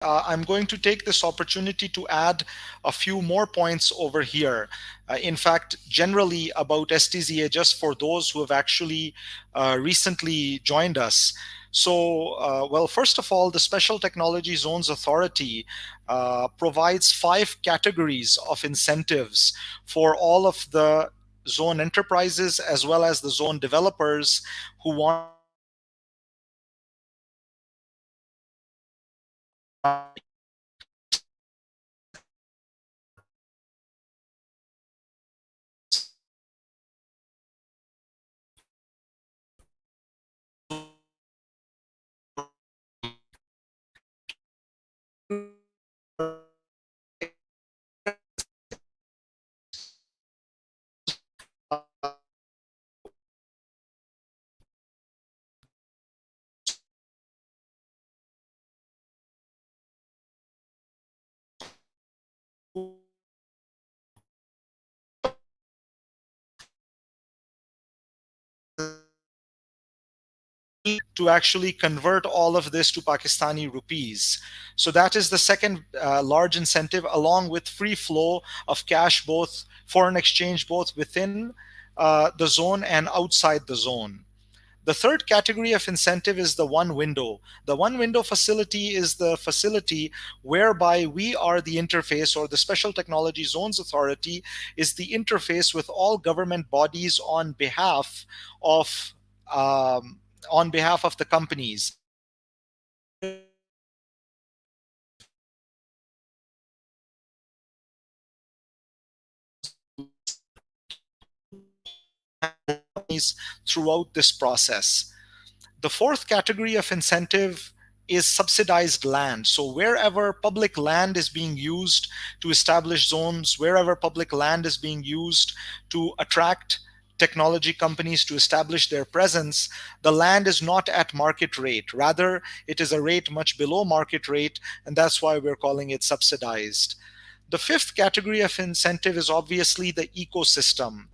I'm going to take this opportunity to add a few more points over here. In fact, generally about STZA, just for those who have actually recently joined us. So, well, first of all, the Special Technology Zones Authority provides 5 categories of incentives for all of the zone enterprises as well as the zone developers who want to actually convert all of this to Pakistani rupees. So that is the second large incentive, along with free flow of cash, both foreign exchange, both within the zone and outside the zone. The third category of incentive is the one window. The one window facility is the facility whereby we are the interface, or the Special Technology Zones Authority is the interface with all government bodies of on behalf of the companies. Throughout this process. The fourth category of incentive is subsidized land. So wherever public land is being used to establish zones, wherever public land is being used to attract technology companies to establish their presence, the land is not at market rate. Rather, it is a rate much below market rate, and that's why we're calling it subsidized. The fifth category of incentive is obviously the ecosystem.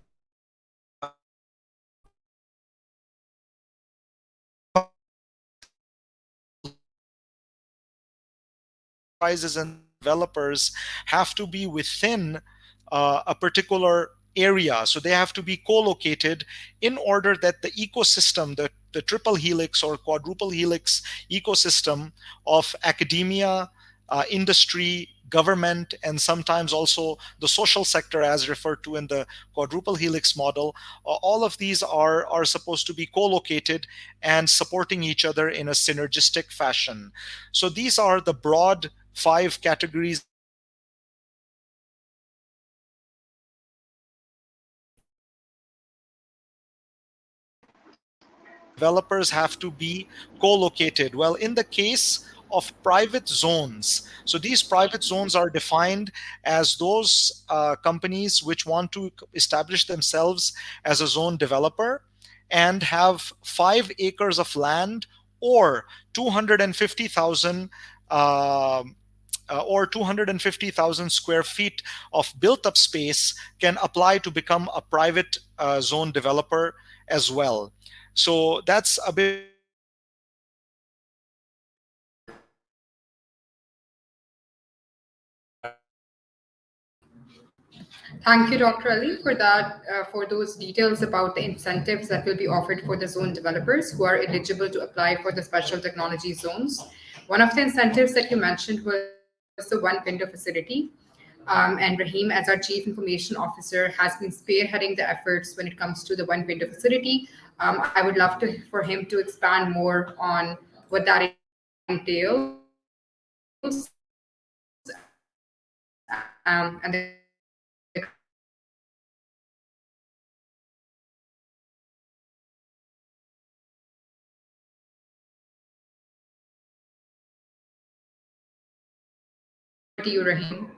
Enterprises and developers have to be within a particular area. So they have to be co-located in order that the ecosystem, the triple helix or quadruple helix ecosystem of academia, industry, government, and sometimes also the social sector, as referred to in the quadruple helix model, all of these are supposed to be co-located and supporting each other in a synergistic fashion. So these are the broad 5 categories. Developers have to be co-located. Well, in the case of private zones, so these private zones are defined as those companies which want to establish themselves as a zone developer and have 5 acres of land or 250,000 or 250,000 square feet of built up space can apply to become a private zone developer as well. So that's a bit. Thank you, Dr. Ali, for that, for those details about the incentives that will be offered for the zone developers who are eligible to apply for the special technology zones. One of the incentives that you mentioned was the one window facility. And Rahim, as our Chief Information Officer, has been spearheading the efforts when it comes to the one window facility. I would love for him to expand more on what that entails and the to you, Rahim.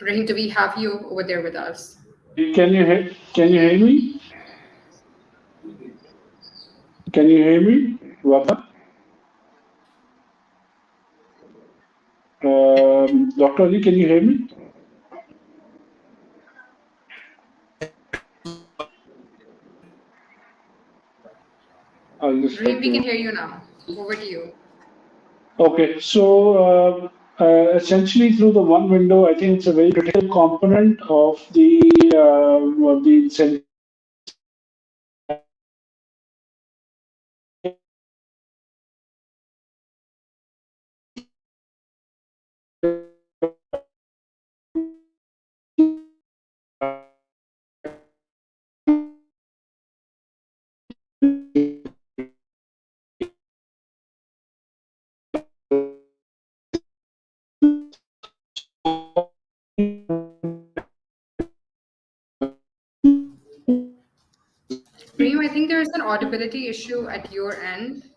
Rahim, do we have you over there with us? Can you hear me? Can you hear me, Warda? Dr. Ali, can you hear me? I'll just Rahim, we can hear you now. Over to you. Okay, so essentially through the one window, I think it's a very critical component of the incentive Reem, I think there is an audibility issue at your end.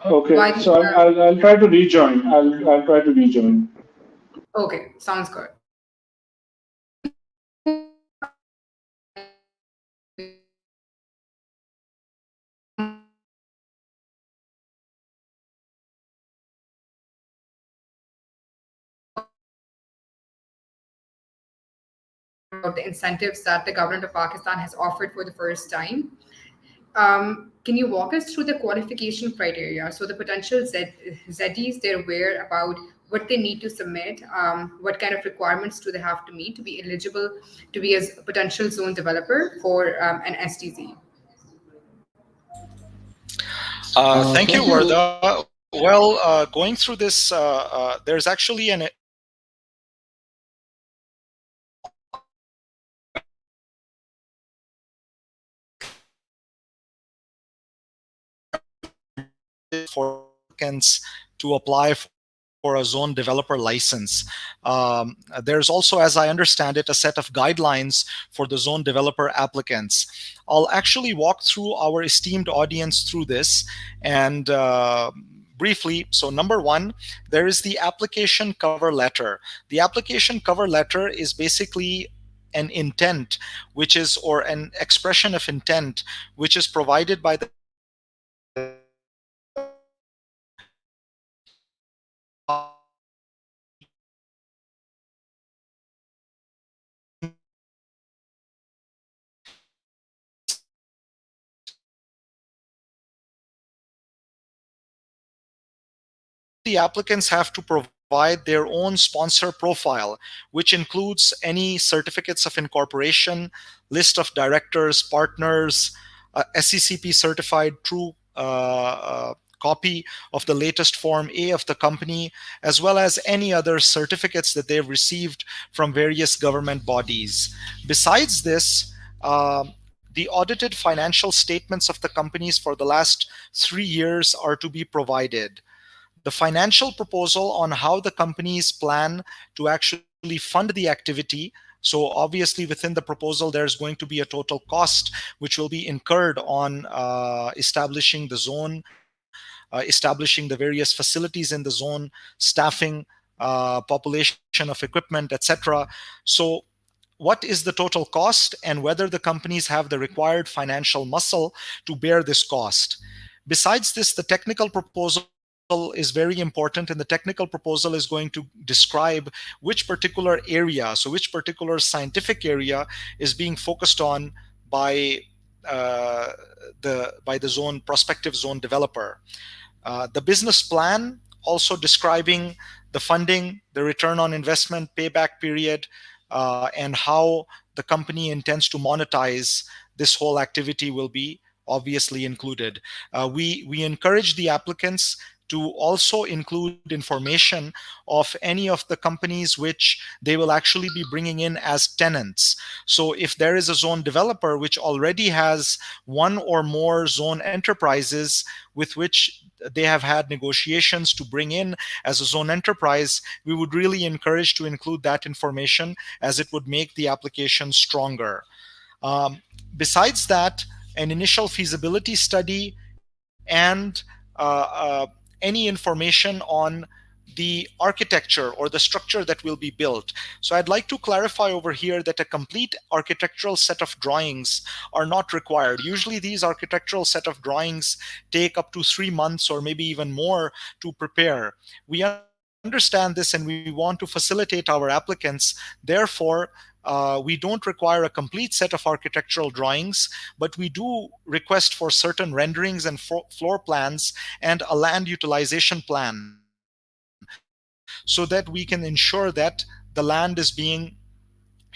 Okay, Why? so I'll try to rejoin. I'll try to rejoin. Okay, sounds good. About the incentives that the government of Pakistan has offered for the first time. Can you walk us through the qualification criteria? So the potential ZDs, they're aware about what they need to submit, what kind of requirements do they have to meet to be eligible to be as a potential zone developer for an STZ? Thank you, Warda. Well, going through this, there's actually an for applicants to apply for a zone developer license. There's also, as I understand it, a set of guidelines for the zone developer applicants. I'll actually walk through our esteemed audience through this and briefly. So, number one, there is the application cover letter. The application cover letter is basically an intent, which is, or an expression of intent, which is provided by the the applicants have to provide their own sponsor profile, which includes any certificates of incorporation, list of directors, partners, SECP certified true copy of the latest Form A of the company, as well as any other certificates that they've received from various government bodies. Besides this, the audited financial statements of the companies for the last 3 years are to be provided. The financial proposal on how the companies plan to actually fund the activity. So, obviously, within the proposal, there's going to be a total cost which will be incurred on establishing the zone, establishing the various facilities in the zone, staffing, population of equipment, etc. So, what is the total cost and whether the companies have the required financial muscle to bear this cost. Besides this, the technical proposal is very important, and the technical proposal is going to describe which particular area, so which particular scientific area is being focused on by uh, the zone prospective zone developer. The business plan also describing the funding, the return on investment, payback period, and how the company intends to monetize this whole activity will be obviously included. We encourage the applicants to also include information of any of the companies which they will actually be bringing in as tenants. So if there is a zone developer which already has one or more zone enterprises with which they have had negotiations to bring in as a zone enterprise, we would really encourage to include that information as it would make the application stronger. Um, Besides that, an initial feasibility study and any information on the architecture or the structure that will be built. So I'd like to clarify over here that a complete architectural set of drawings are not required. Usually these architectural set of drawings take up to 3 months or maybe even more to prepare. We understand understand this and we want to facilitate our applicants. Therefore, we don't require a complete set of architectural drawings, but we do request for certain renderings and floor plans and a land utilization plan so that we can ensure that the land is being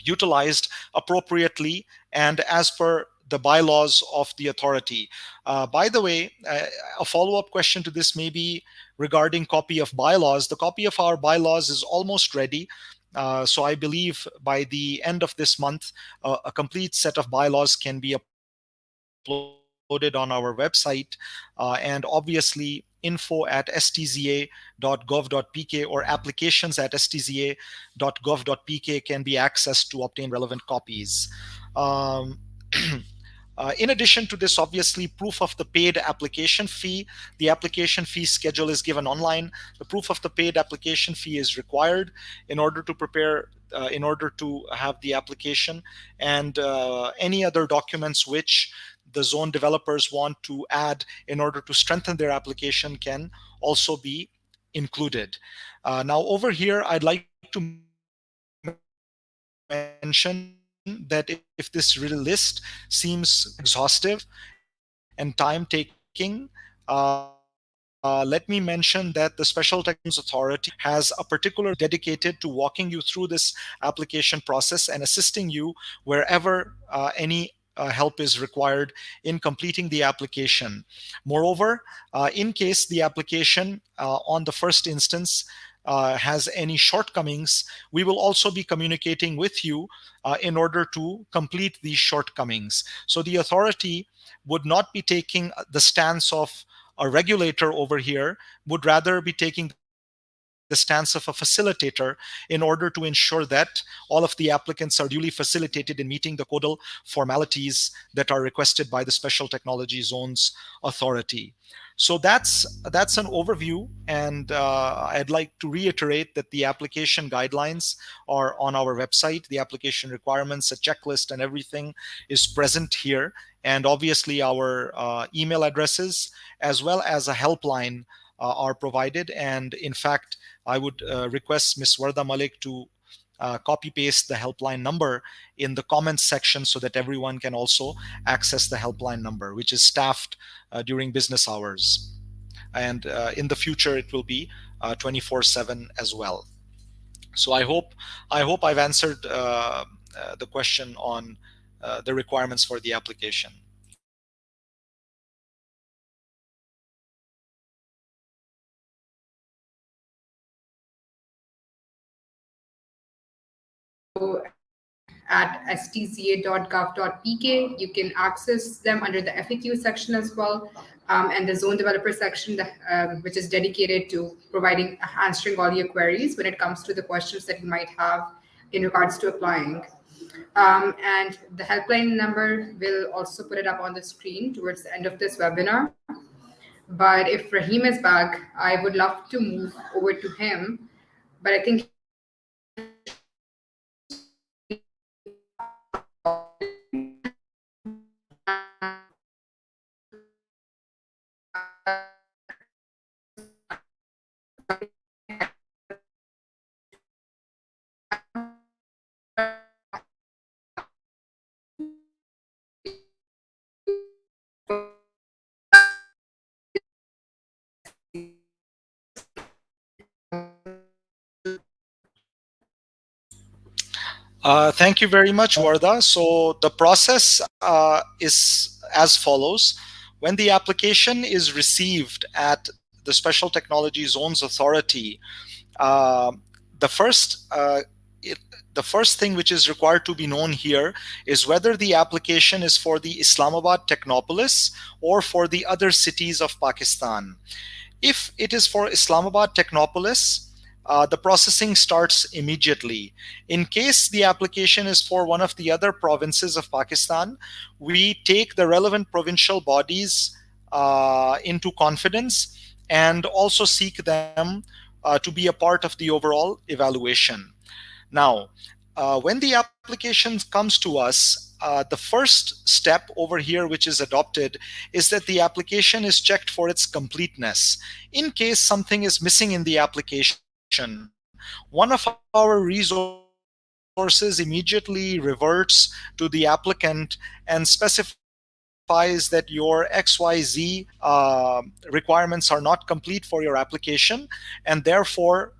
utilized appropriately and as per the bylaws of the authority. By the way, a follow-up question to this may be regarding copy of bylaws. The copy of our bylaws is almost ready. So I believe by the end of this month, a complete set of bylaws can be uploaded on our website. And obviously, info@stza.gov.pk or applications@stza.gov.pk can be accessed to obtain relevant copies. Um, in addition to this, obviously, proof of the paid application fee. The application fee schedule is given online. The proof of the paid application fee is required in order to prepare, in order to have the application, and any other documents which the zone developers want to add in order to strengthen their application can also be included. Now, over here, I'd like to mention that if this list seems exhaustive and time-taking, let me mention that the Special Technologies Authority has a particular dedicated to walking you through this application process and assisting you wherever any help is required in completing the application. Moreover, in case the application on the first instance has any shortcomings, we will also be communicating with you in order to complete these shortcomings. So the authority would not be taking the stance of a regulator over here, would rather be taking the stance of a facilitator in order to ensure that all of the applicants are duly facilitated in meeting the codal formalities that are requested by the Special Technology Zones Authority. So that's an overview, and I'd like to reiterate that the application guidelines are on our website. The application requirements, a checklist, and everything is present here, and obviously our email addresses as well as a helpline are provided. And in fact, I would request Ms. Warda Malik to copy paste the helpline number in the comments section so that everyone can also access the helpline number, which is staffed during business hours. And in the future, it will be 24/7 as well. So I hope I've answered the question on the requirements for the application. At stzA.gov.pk. You can access them under the FAQ section as well, and the zone developer section, which is dedicated to answering all your queries when it comes to the questions that you might have in regards to applying. And the helpline number, will also put it up on the screen towards the end of this webinar. But if Rahim is back, I would love to move over to him. But I think Thank you very much, Warda. So the process is as follows. When the application is received at the Special Technology Zones Authority, uh, the first the first thing which is required to be known here is whether the application is for the Islamabad technopolis or for the other cities of Pakistan. If it is for Islamabad technopolis, the processing starts immediately. In case the application is for one of the other provinces of Pakistan, we take the relevant provincial bodies into confidence and also seek them to be a part of the overall evaluation. Now, when the application comes to us, the first step over here which is adopted is that the application is checked for its completeness. In case something is missing in the application, one of our resources immediately reverts to the applicant and specifies that your XYZ requirements are not complete for your application, and therefore,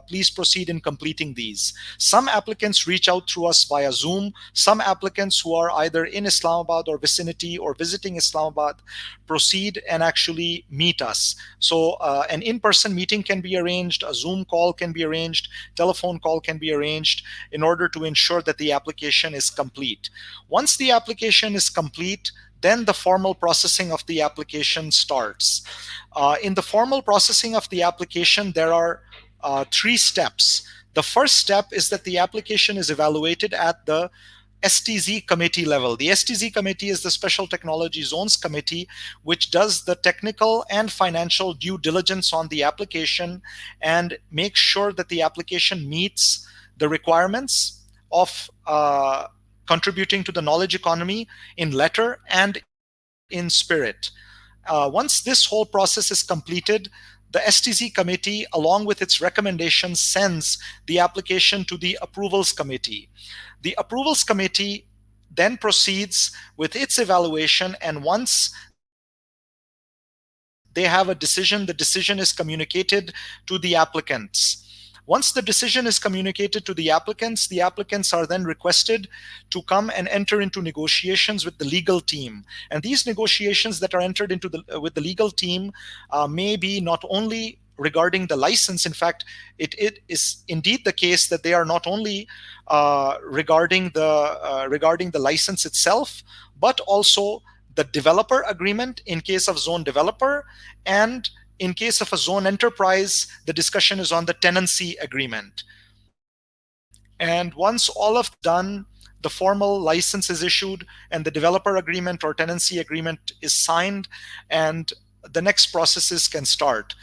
please proceed in completing these. Some applicants reach out through us via Zoom. Some applicants who are either in Islamabad or vicinity or visiting Islamabad proceed and actually meet us. So, an in person meeting can be arranged, a Zoom call can be arranged, telephone call can be arranged in order to ensure that the application is complete. Once the application is complete, then the formal processing of the application starts. In the formal processing of the application, there are three steps. The first step is that the application is evaluated at the STZ committee level. The STZ committee is the Special Technology Zones Committee, which does the technical and financial due diligence on the application and makes sure that the application meets the requirements of contributing to the knowledge economy in letter and in spirit. Once this whole process is completed, the STZ committee, along with its recommendations, sends the application to the approvals committee. The approvals committee then proceeds with its evaluation, and once they have a decision, the decision is communicated to the applicants. Once the decision is communicated to the applicants are then requested to come and enter into negotiations with the legal team. And these negotiations that are entered into with the legal team may be not only regarding the license. In fact, it is indeed the case that they are not only regarding the license itself, but also the developer agreement in case of zone developer, and in case of a zone enterprise, the discussion is on the tenancy agreement. And once all of done, the formal license is issued and the developer agreement or tenancy agreement is signed, and the next processes can start.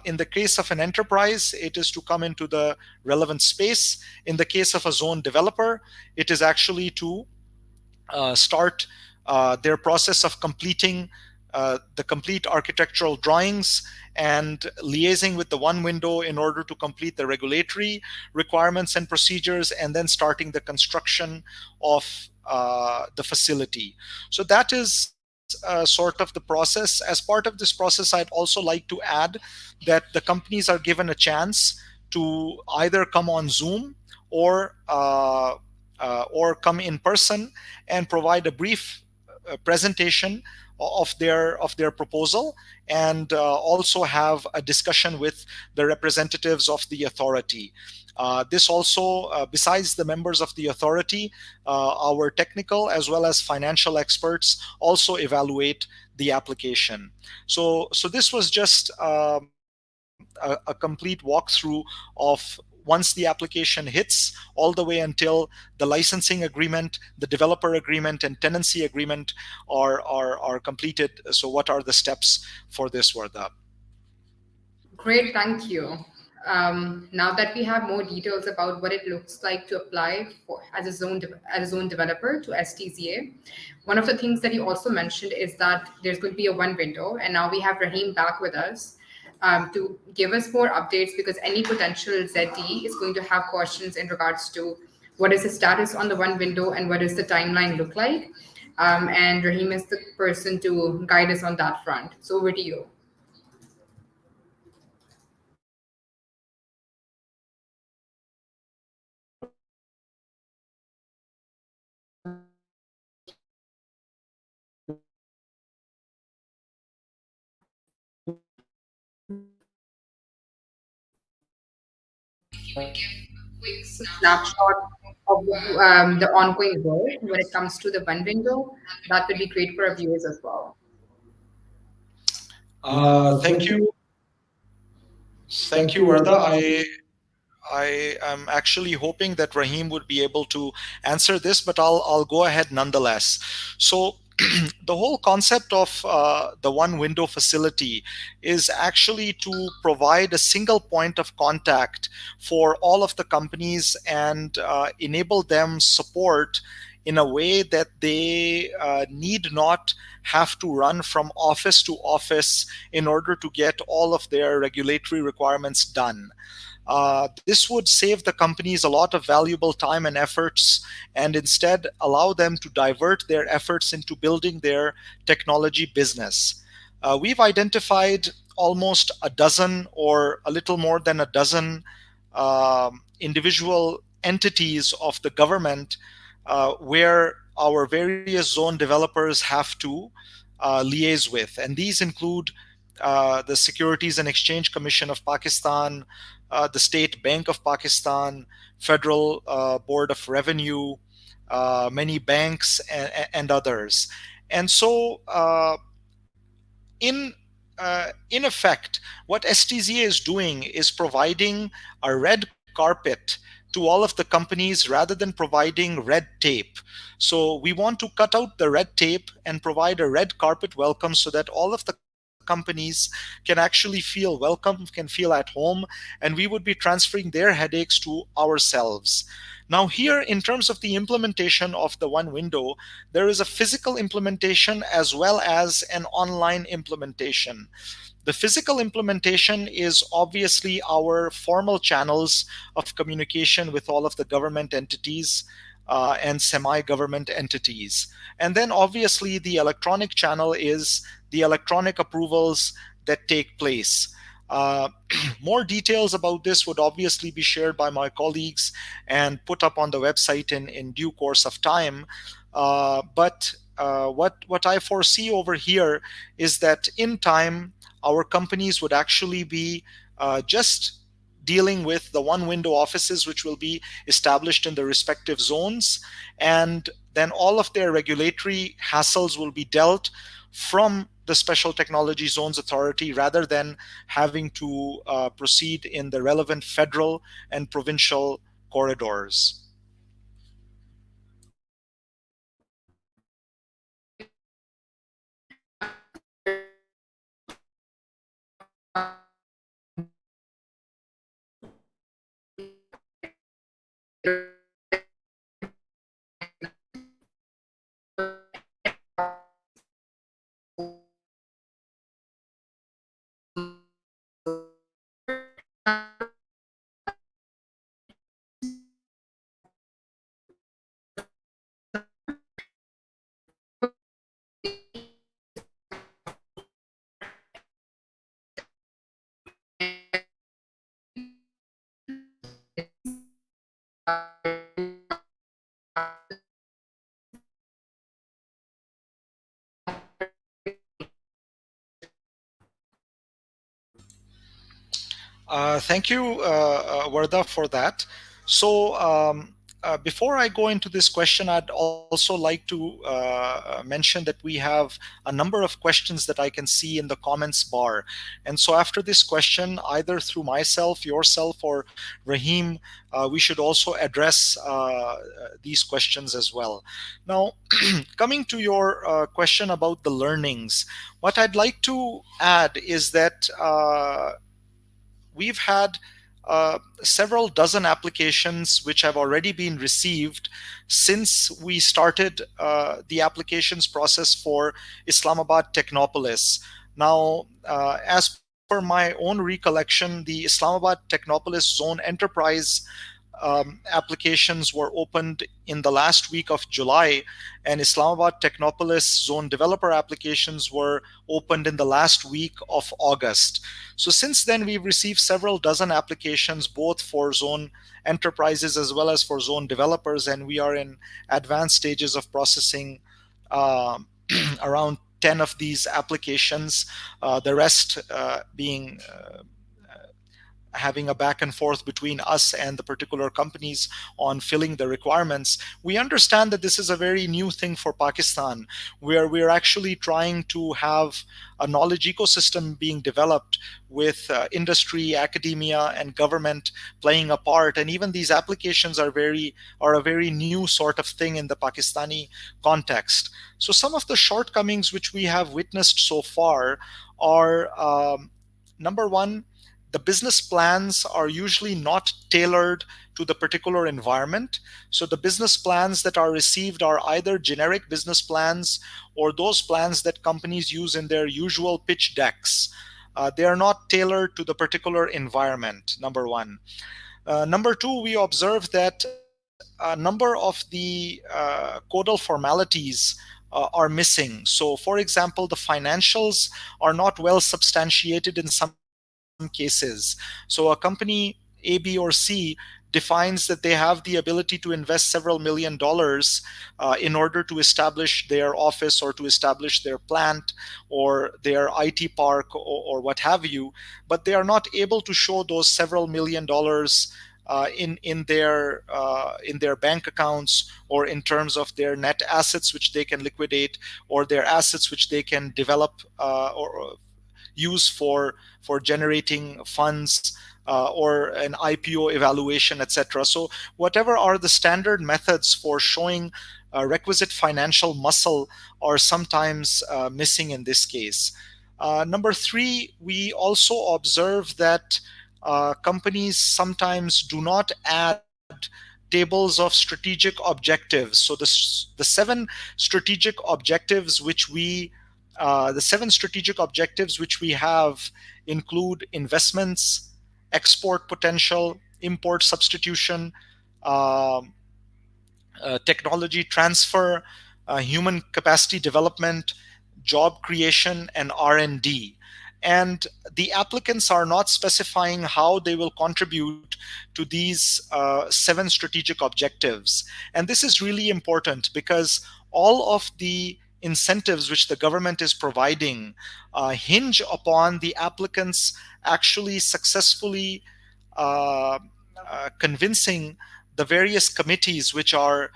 In the case of an enterprise, it is to come into the relevant space. In the case of a zone developer, it is actually to start their process of completing the complete architectural drawings and liaising with the one window in order to complete the regulatory requirements and procedures, and then starting the construction of the facility. So that is sort of the process. As part of this process, I'd also like to add that the companies are given a chance to either come on Zoom or come in person and provide a brief presentation of their proposal, and also have a discussion with the representatives of the authority. This also, besides the members of the authority, our technical as well as financial experts also evaluate the application. So this was just a complete walkthrough of once the application hits all the way until the licensing agreement, the developer agreement, and tenancy agreement are completed. So what are the steps for this, Warda? Great, thank you. Now that we have more details about what it looks like to apply for as a zone developer to STZA, one of the things that you also mentioned is that there's going to be a one window, and now we have Rahim back with us to give us more updates, because any potential ZD is going to have questions in regards to what is the status on the one window and what does the timeline look like. And Rahim is the person to guide us on that front. So over to you. Snapshot of the ongoing work when it comes to the one window, that would be great for our viewers as well. Thank Thank you. you. Thank you, Thank you, Warda. Warda. I am actually hoping that Rahim would be able to answer this, but I'll go ahead nonetheless. So the whole concept of the one window facility is actually to provide a single point of contact for all of the companies and enable them support in a way that they need not have to run from office to office in order to get all of their regulatory requirements done. This would save the companies a lot of valuable time and efforts and instead allow them to divert their efforts into building their technology business. We've identified almost a dozen or a little more than a dozen individual entities of the government where our various zone developers have to liaise with. And these include the Securities and Exchange Commission of Pakistan, the State Bank of Pakistan, Federal Board of Revenue, many banks, and others. And so, in effect, what STZ is doing is providing a red carpet to all of the companies rather than providing red tape. So we want to cut out the red tape and provide a red carpet welcome so that all of the companies can actually feel welcome, can feel at home, and we would be transferring their headaches to ourselves. Now, here, in terms of the implementation of the one window, there is a physical implementation as well as an online implementation. The physical implementation is obviously our formal channels of communication with all of the government entities and semi government entities. And then, obviously, the electronic channel is the electronic approvals that take place. Uh, More details about this would obviously be shared by my colleagues and put up on the website in due course of time. But what I foresee over here is that in time, our companies would actually be just dealing with the one window offices, which will be established in the respective zones. And then all of their regulatory hassles will be dealt from the Special Technology Zones Authority rather than having to proceed in the relevant federal and provincial corridors. Thank you, Warda, for that. So, before I go into this question, I'd also like to mention that we have a number of questions that I can see in the comments bar. And so, after this question, either through myself, yourself, or Rahim, we should also address these questions as well. Now, coming to your question about the learnings, what I'd like to add is that we've had several dozen applications which have already been received since we started the applications process for Islamabad Technopolis. Now, as per my own recollection, the Islamabad Technopolis Zone Enterprise applications were opened in the last week of July, and Islamabad Technopolis Zone developer applications were opened in the last week of August. So since then, we've received several dozen applications, both for zone enterprises as well as for zone developers, and we are in advanced stages of processing around 10 of these applications, the rest being having a back and forth between us and the particular companies on filling the requirements. We understand that this is a very new thing for Pakistan, where we're actually trying to have a knowledge ecosystem being developed with industry, academia, and government playing a part. And even these applications are a very new sort of thing in the Pakistani context. So some of the shortcomings which we have witnessed so far are number one, the business plans are usually not tailored to the particular environment. So the business plans that are received are either generic business plans or those plans that companies use in their usual pitch decks. They are not tailored to the particular environment, number one. Number two, we observe that a number of the codal formalities are missing. So, for example, the financials are not well substantiated in some cases. So, a company A, B, or C defines that they have the ability to invest several $1 million in order to establish their office or to establish their plant or their IT park or what have you, but they are not able to show those several $1 million in their bank accounts, or in terms of their net assets which they can liquidate, or their assets which they can develop or use for generating funds, or an IPO evaluation, etc. So whatever are the standard methods for showing requisite financial muscle are sometimes missing in this case. Number three, we also observe that companies sometimes do not add tables of strategic objectives. So the seven strategic objectives which we have include investments, export potential, import substitution, um, technology transfer, human capacity development, job creation, and R&D. And the applicants are not specifying how they will contribute to these seven strategic objectives. And this is really important because all of the incentives which the government is providing hinge upon the applicants actually successfully convincing the various committees which are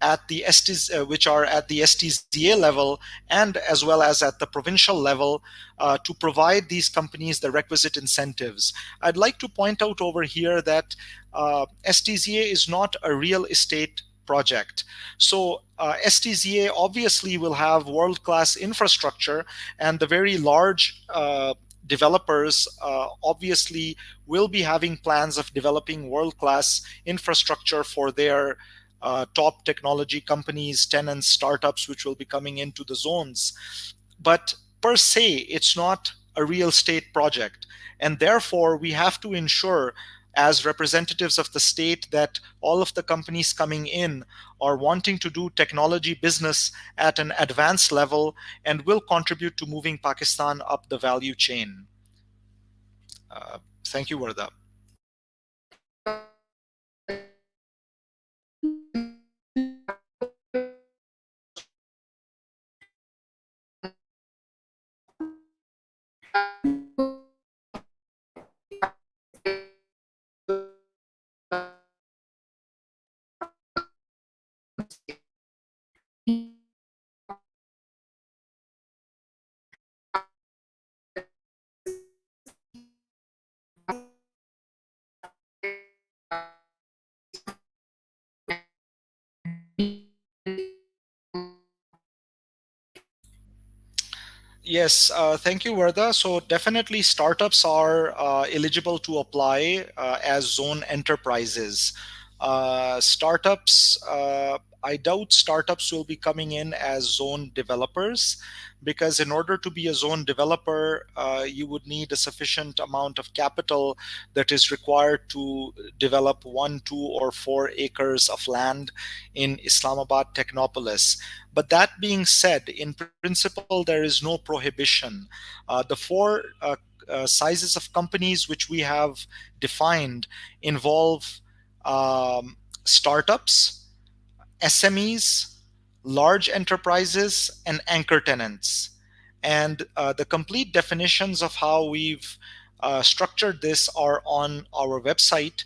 at the STZA level, and as well as at the provincial level, to provide these companies the requisite incentives. I'd like to point out over here that STZA is not a real estate project. So STZA obviously will have world-class infrastructure, and the very large developers obviously will be having plans of developing world-class infrastructure for their top technology companies, tenants, startups, which will be coming into the zones. But per se, it's not a real estate project. And therefore, we have to ensure, as representatives of the state, that all of the companies coming in are wanting to do technology business at an advanced level and will contribute to moving Pakistan up the value chain. Thank you, Warda. Yes, thank you, Varda. So definitely startups are eligible to apply as zone enterprises. I doubt startups will be coming in as zone developers, because in order to be a zone developer, you would need a sufficient amount of capital that is required to develop 1, 2, or 4 acres of land in Islamabad technopolis. But that being said, in principle, there is no prohibition. The four sizes of companies which we have defined involve startups, SMEs, large enterprises, and anchor tenants. And the complete definitions of how we've structured this are on our website.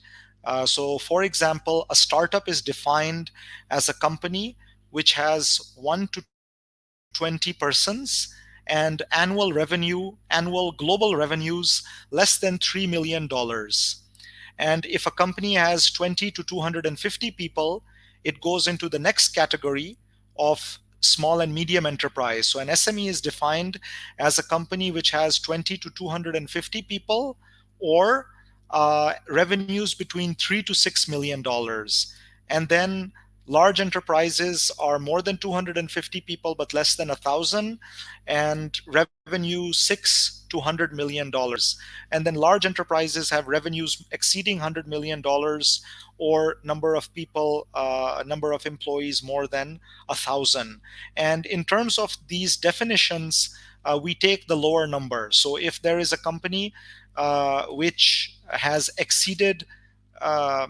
So, for example, a startup is defined as a company which has 1 to 20 persons and annual global revenues less than $3 million. And if a company has 20 to 250 people, it goes into the next category of small and medium enterprise. So an SME is defined as a company which has 20 to 250 people, or revenues between $3 to $6 million. And then Large enterprises are more than 250 people but less than 1,000, and revenue $6 to $100 million. And then large enterprises have revenues exceeding $100 million, or number of people, number of employees more than 1,000. And in terms of these definitions, we take the lower number. So if there is a company which has exceeded uh,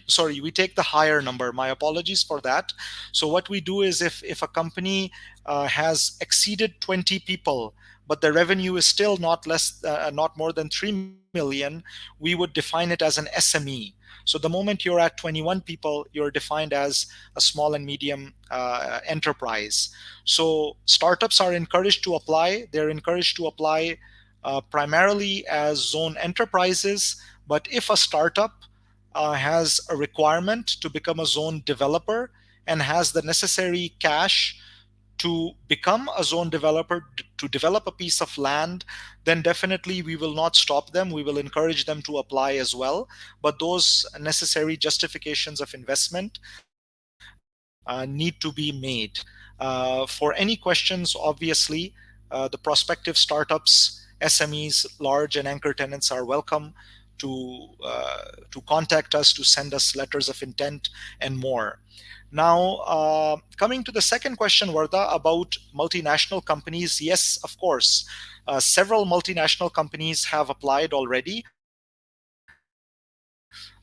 sorry, we take the higher number. My apologies for that. So what we do is, if a company has exceeded 20 people, but the revenue is still not more than 3 million, we would define it as an SME. So the moment you're at 21 people, you're defined as a small and medium enterprise. So startups are encouraged to apply. They're encouraged to apply primarily as zone enterprises. But if a startup has a requirement to become a zone developer and has the necessary cash to become a zone developer, to develop a piece of land, then definitely we will not stop them. We will encourage them to apply as well. But those necessary justifications of investment need to be made. For any questions, obviously, the prospective startups, SMEs, large and anchor tenants are welcome to contact us, to send us letters of intent, and more. Now, coming to the second question, Warda, about multinational companies, yes, of course. Several multinational companies have applied already.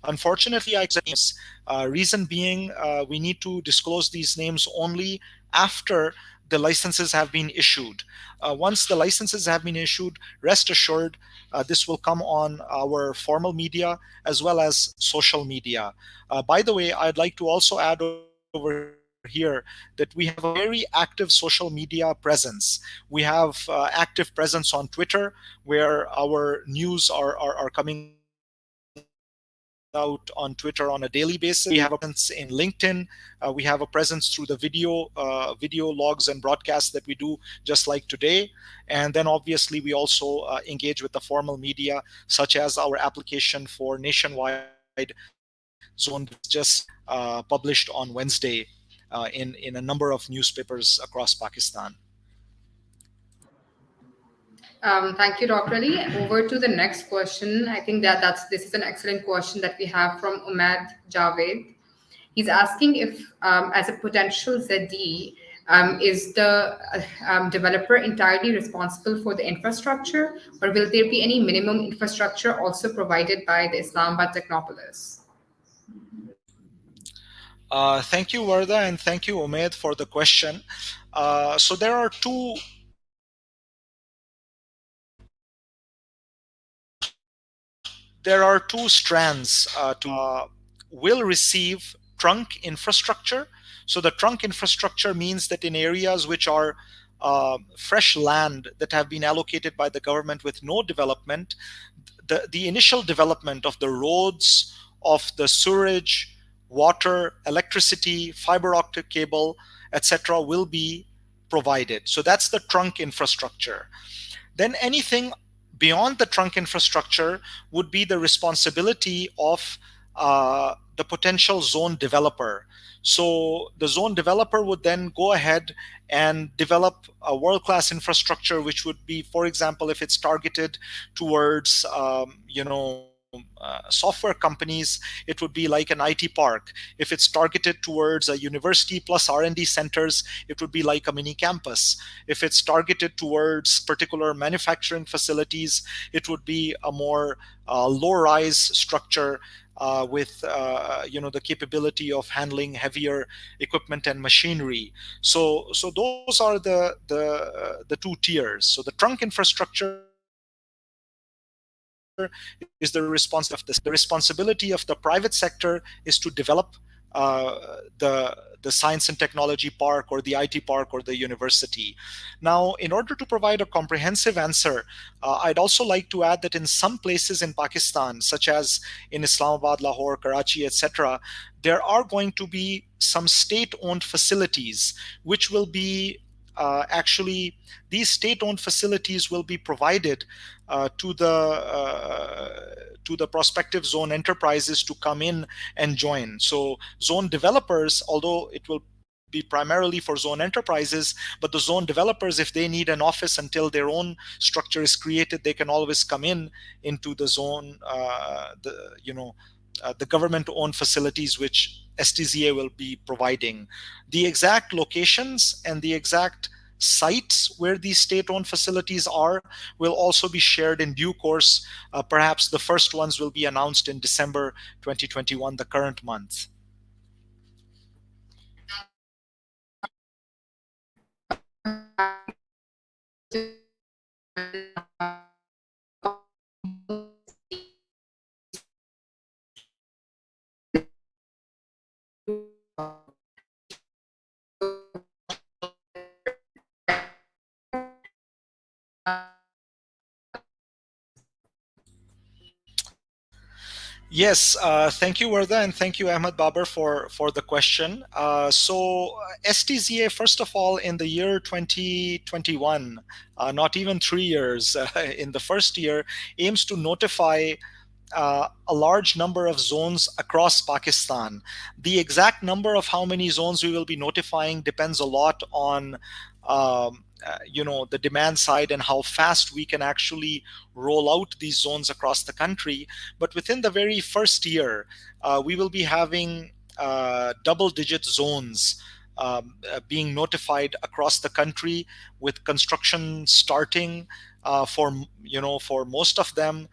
Unfortunately, I cannot disclose the names. Reason being, we need to disclose these names only after the licenses have been issued. Once the licenses have been issued, rest assured, this will come on our formal media as well as social media. By the way, I'd like to also add over here that we have a very active social media presence. We have active presence on Twitter, where our news are coming out on Twitter on a daily basis. We have a presence in LinkedIn. We have a presence through the video logs and broadcasts that we do, just like today. And then obviously we also engage with the formal media, such as our application for nationwide zone development, which was just published on Wednesday in a number of newspapers across Pakistan. Thank you, Dr. Ali. Over to the next question. I think this is an excellent question that we have from Umad Javed. He's asking if, as a potential ZD, is the developer entirely responsible for the infrastructure, or will there be any minimum infrastructure also provided by the Islamabad Technopolis? Thank you, Warda, and thank you, Umaid, for the question. So there are two strands will receive trunk infrastructure. So the trunk infrastructure means that in areas which are fresh land that have been allocated by the government with no development, the initial development of the roads, of the sewerage, water, electricity, fiber optic cable, etc., will be provided. So that's the trunk infrastructure. Then anything beyond the trunk infrastructure would be the responsibility of the potential zone developer. So the zone developer would then go ahead and develop a world-class infrastructure, which would be, for example, if it's targeted towards software companies, it would be like an IT park. If it's targeted towards a university plus R&D centers, it would be like a mini campus. If it's targeted towards particular manufacturing facilities, it would be a more low-rise structure with the capability of handling heavier equipment and machinery. So those are the two tiers. So the trunk infrastructure is the responsibility of the state. The responsibility of the private sector is to develop the science and technology park or the IT park or the university. Now, in order to provide a comprehensive answer, I'd also like to add that in some places in Pakistan, such as in Islamabad, Lahore, Karachi, etc., there are going to be some state-owned facilities which will be actually, these state-owned facilities will be provided to to the prospective zone enterprises to come in and join. So zone developers, although it will be primarily for zone enterprises, but the zone developers, if they need an office until their own structure is created, they can always come in into the zone, the government-owned facilities which STZA will be providing. The exact locations and the exact sites where these state-owned facilities are will also be shared in due course. Perhaps the first ones will be announced in December 2021, the current month. Yes, thank you, Warda, and thank you, Ahmed Babar, for the question. STZA, first of all, in the year 2021, not even 3 years, in the first year, aims to notify a large number of zones across Pakistan. The exact number of how many zones we will be notifying depends a lot on the demand side and how fast we can actually roll out these zones across the country. But within the very first year, we will be having double-digit zones being notified across the country, with construction starting for most of them.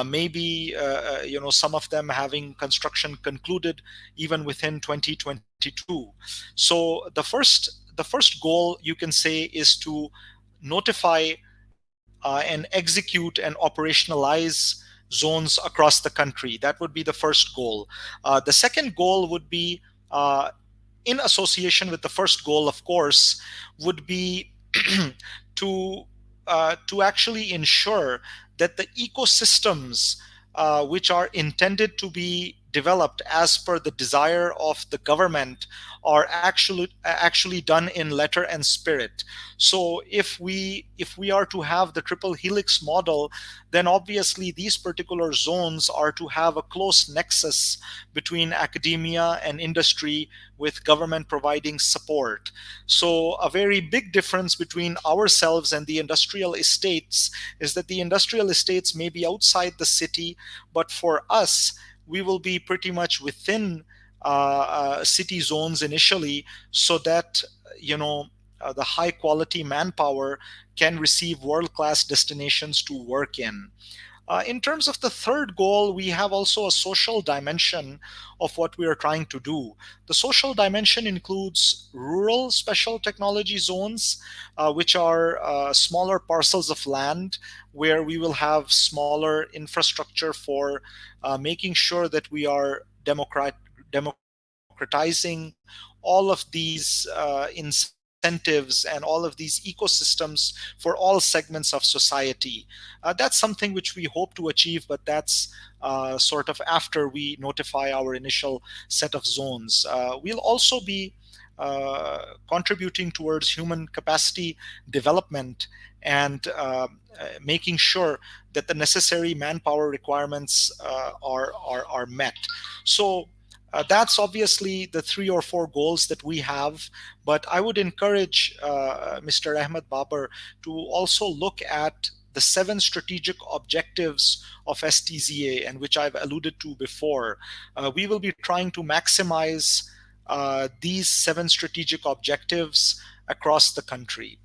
Maybe some of them having construction concluded even within 2022. So the first goal, you can say, is to notify and execute and operationalize zones across the country. That would be the first goal. The second goal would be, in association with the first goal, of course, would be to actually ensure that the ecosystems which are intended to be developed as per the desire of the government are actually done in letter and spirit. So if we are to have the triple helix model, then obviously these particular zones are to have a close nexus between academia and industry, with government providing support. So a very big difference between ourselves and the industrial estates is that the industrial estates may be outside the city, but for us, we will be pretty much within city zones initially, so that the high quality manpower can receive world class destinations to work in. In terms of the third goal, we have also a social dimension of what we are trying to do. The social dimension includes rural special technology zones, which are smaller parcels of land where we will have smaller infrastructure for making sure that we are democratizing all of these incentives and all of these ecosystems for all segments of society. That's something which we hope to achieve, but that's sort of after we notify our initial set of zones. We'll also be contributing towards human capacity development and making sure that the necessary manpower requirements are met. So that's obviously the 3 or 4 goals that we have. But I would encourage Mr. Ahmed Babar to also look at the 7 strategic objectives of STZA, and which I've alluded to before. We will be trying to maximize these 7 strategic objectives across the country.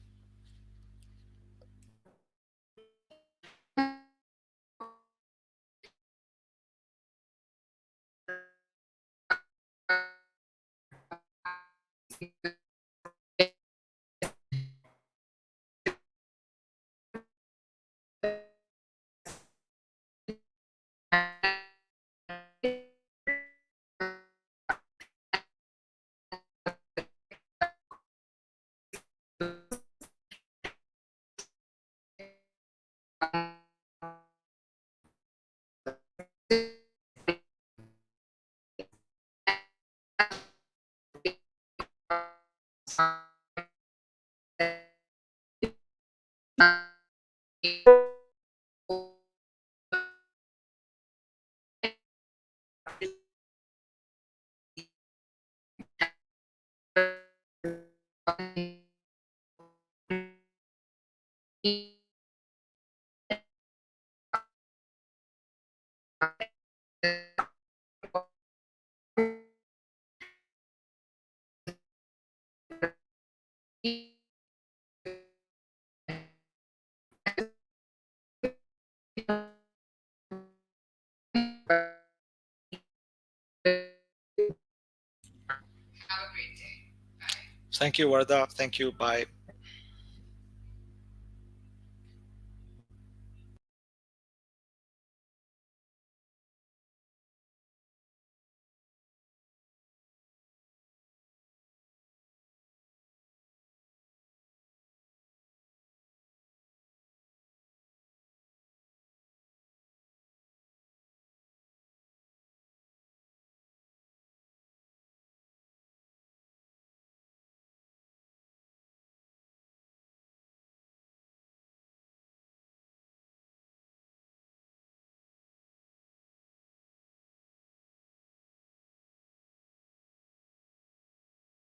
Thank you, Warda. Thank you. Bye.